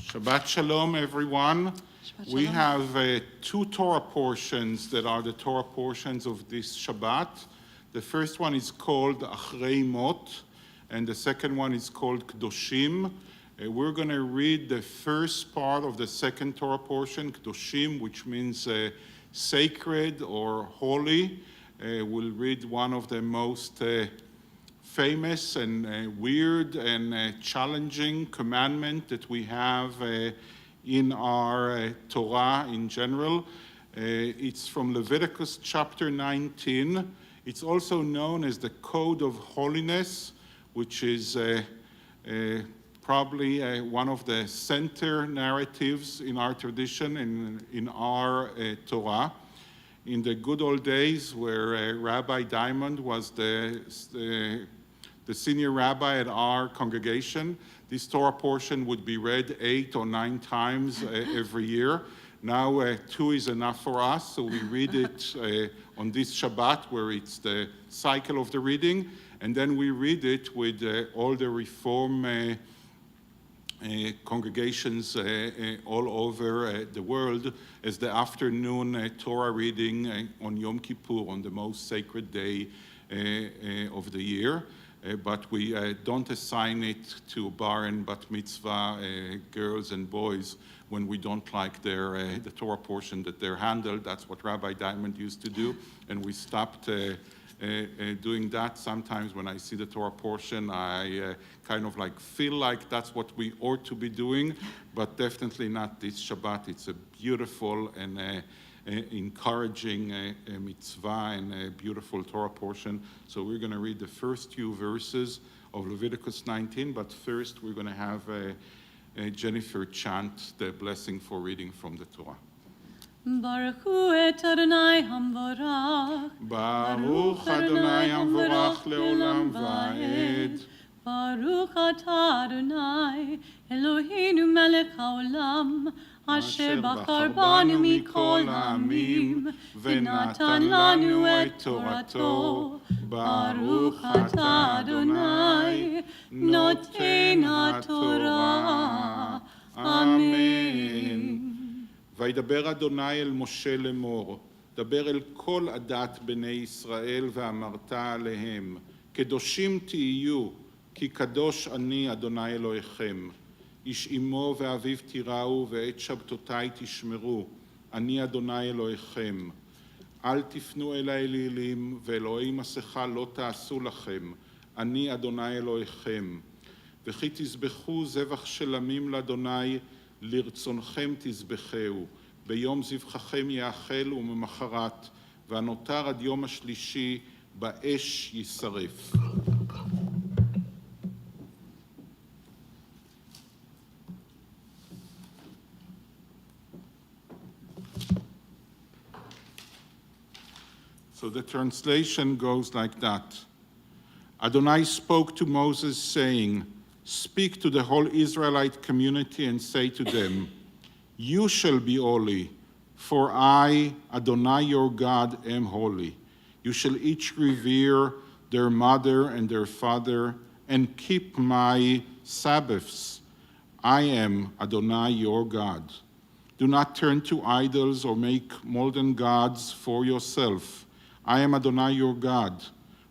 Shabbat Shalom, everyone. Shabbat We Shalom. have two Torah portions that are the Torah portions of this Shabbat. The first one is called Achrei Mot, and the second one is called Kedoshim. We're going to read the first part of the second Torah portion, Kedoshim, which means sacred or holy. We'll read one of the most famous and weird and challenging commandment that we have in our Torah in general. It's from Leviticus chapter 19. It's also known as the Code of Holiness, which is probably one of the center narratives in our tradition, in our Torah. In the good old days where Rabbi Diamond was the senior rabbi at our congregation, this Torah portion would be read 8 or 9 times every year. Now 2 is enough for us, so we read it on this Shabbat where it's the cycle of the reading, and then we read it with all the Reform congregations all over the world as the afternoon Torah reading on Yom Kippur, on the most sacred day of the year. But we don't assign it to bar and bat mitzvah girls and boys when we don't like the Torah portion that they're handled. That's what Rabbi Diamond used to do, and we stopped doing that. Sometimes when I see the Torah portion, I kind of like feel like that's what we ought to be doing, but definitely not this Shabbat. It's a beautiful and encouraging mitzvah and a beautiful Torah portion. So we're going to read the first few verses of Leviticus 19, but first we're going to have Jennifer chant the blessing for reading from the Torah. Baruch hu et Adonai hamvorach. Baruch Adonai hamvorach leolam va'ed. Baruch atah Adonai Eloheinu melech haolam. Asher bachar banu mikol ha'amim v'natan lanu et Torato. Baruch atah Adonai noten haTorah. Amen. וידבר אדוני אל משה לאמור, דבר אל כל עדת בני ישראל ואמרת עליהם, קדושים תהיו, כי קדוש אני אדוני אלוהיכם. איש אמו ואביו תיראו ואת שבתותי תשמרו, אני אדוני אלוהיכם. אל תפנו אל האלילים ואלוהי מסכה לא תעשו לכם, אני אדוני אלוהיכם. וכי תזבחו זבח שלמים לאדוני, לרצונכם תזבחהו, ביום זבחכם יאכל וממחרת, והנותר עד יום השלישי באש יישרף. So the translation goes like that. Adonai spoke to Moses saying, speak to the whole Israelite community and say to them, you shall be holy, for I, Adonai your God, am holy. You shall each revere their mother and their father and keep my Sabbaths. I am Adonai your God. Do not turn to idols or make molten gods for yourself. I am Adonai your God.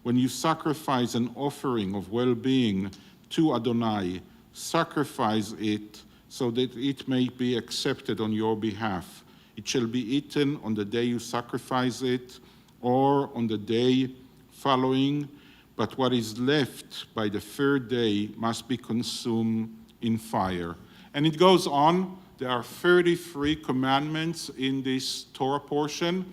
When you sacrifice an offering of well-being to Adonai, sacrifice it so that it may be accepted on your behalf. It shall be eaten on the day you sacrifice it or on the day following, but what is left by the third day must be consumed in fire. And it goes on. There are 33 commandments in this Torah portion.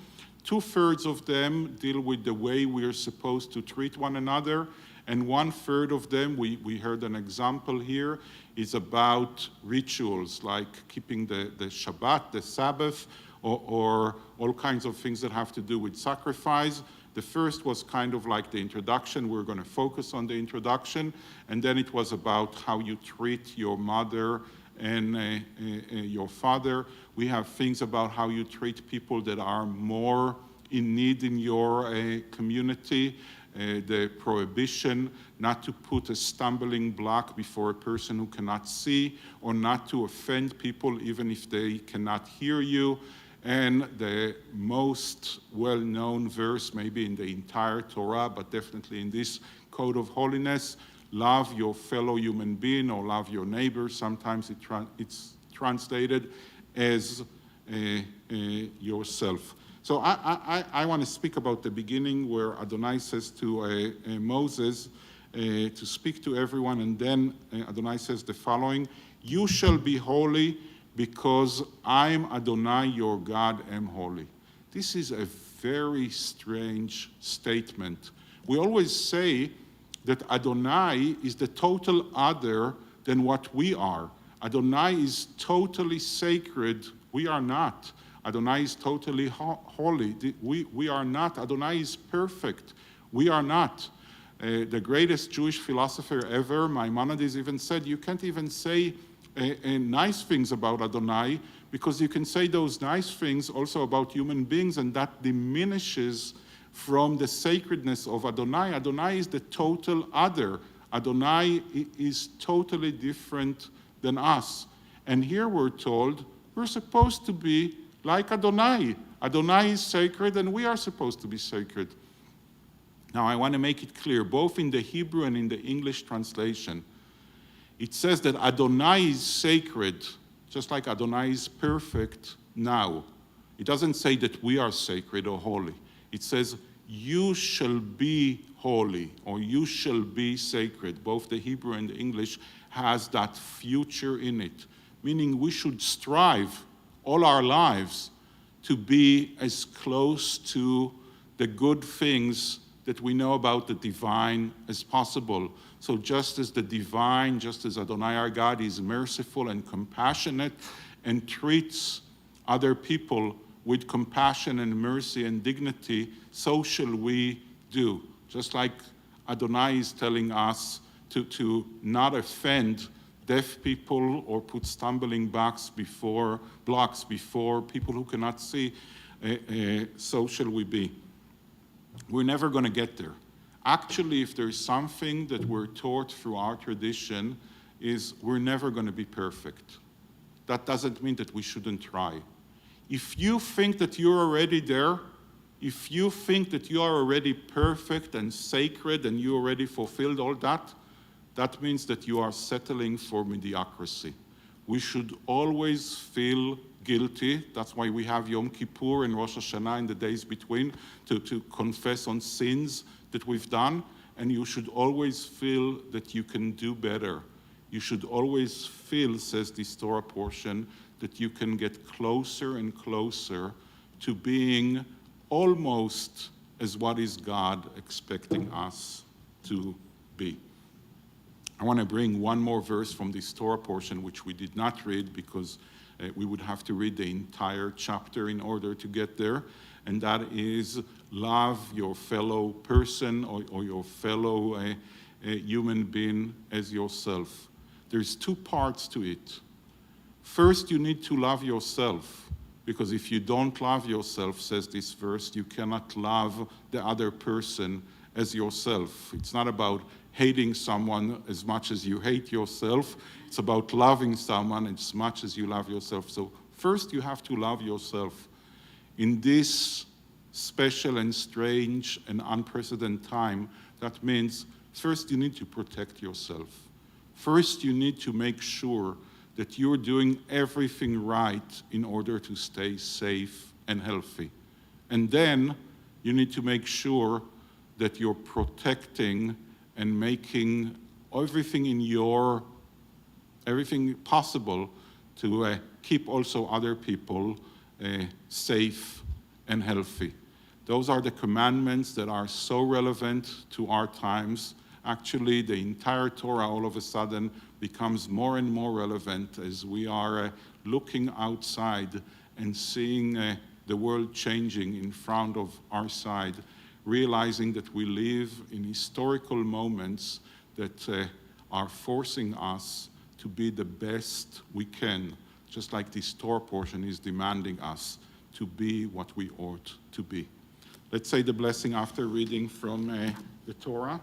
2/3 of them deal with the way we are supposed to treat one another, and 1/3 of them, we heard an example here, is about rituals like keeping the Shabbat, the Sabbath, or all kinds of things that have to do with sacrifice. The first was kind of like the introduction. We're going to focus on the introduction, and then it was about how you treat your mother and your father. We have things about how you treat people that are more in need in your community, the prohibition not to put a stumbling block before a person who cannot see, or not to offend people even if they cannot hear you. And the most well-known verse, maybe in the entire Torah, but definitely in this code of holiness, love your fellow human being, or love your neighbor. Sometimes it's translated as yourself. So I want to speak about the beginning where Adonai says to Moses to speak to everyone, and then Adonai says the following: "You shall be holy, because I'm Adonai your God am holy." This is a very strange statement. We always say that Adonai is the total other than what we are. Adonai is totally sacred. We are not. Adonai is totally holy. We are not. Adonai is perfect. We are not. The greatest Jewish philosopher ever, Maimonides, even said you can't even say nice things about Adonai, because you can say those nice things also about human beings, and that diminishes from the sacredness of Adonai. Adonai is the total other. Adonai is totally different than us. And here we're told we're supposed to be like Adonai. Adonai is sacred, and we are supposed to be sacred. Now, I want to make it clear, both in the Hebrew and in the English translation, it says that Adonai is sacred, just like Adonai is perfect now. It doesn't say that we are sacred or holy. It says, you shall be holy, or you shall be sacred. Both the Hebrew and the English has that future in it, meaning we should strive all our lives to be as close to the good things that we know about the divine as possible. So just as the divine, just as Adonai our God is merciful and compassionate and treats other people with compassion and mercy and dignity, so shall we do. Just like Adonai is telling us to not offend deaf people or put stumbling blocks before people who cannot see, so shall we be. We're never going to get there. Actually, if there's something that we're taught through our tradition, is we're never going to be perfect. That doesn't mean that we shouldn't try. If you think that you're already there, if you think that you are already perfect and sacred and you already fulfilled all that, that means that you are settling for mediocrity. We should always feel guilty. That's why we have Yom Kippur and Rosh Hashanah in the days between to confess on sins that we've done. And you should always feel that you can do better. You should always feel, says this Torah portion, that you can get closer and closer to being almost as what is God expecting us to be. I want to bring one more verse from this Torah portion, which we did not read because we would have to read the entire chapter in order to get there, and that is love your fellow person or your fellow human being as yourself. There's two parts to it. First, you need to love yourself, because if you don't love yourself, says this verse, you cannot love the other person as yourself. It's not about hating someone as much as you hate yourself. It's about loving someone as much as you love yourself. So first you have to love yourself. In this special and strange and unprecedented time, that means first you need to protect yourself. First you need to make sure that you're doing everything right in order to stay safe and healthy. And then you need to make sure that you're protecting and making everything possible to keep also other people safe and healthy. Those are the commandments that are so relevant to our times. Actually, the entire Torah all of a sudden becomes more and more relevant as we are looking outside and seeing the world changing in front of our side, realizing that we live in historical moments that are forcing us to be the best we can, just like this Torah portion is demanding us to be what we ought to be. Let's say the blessing after reading from the Torah.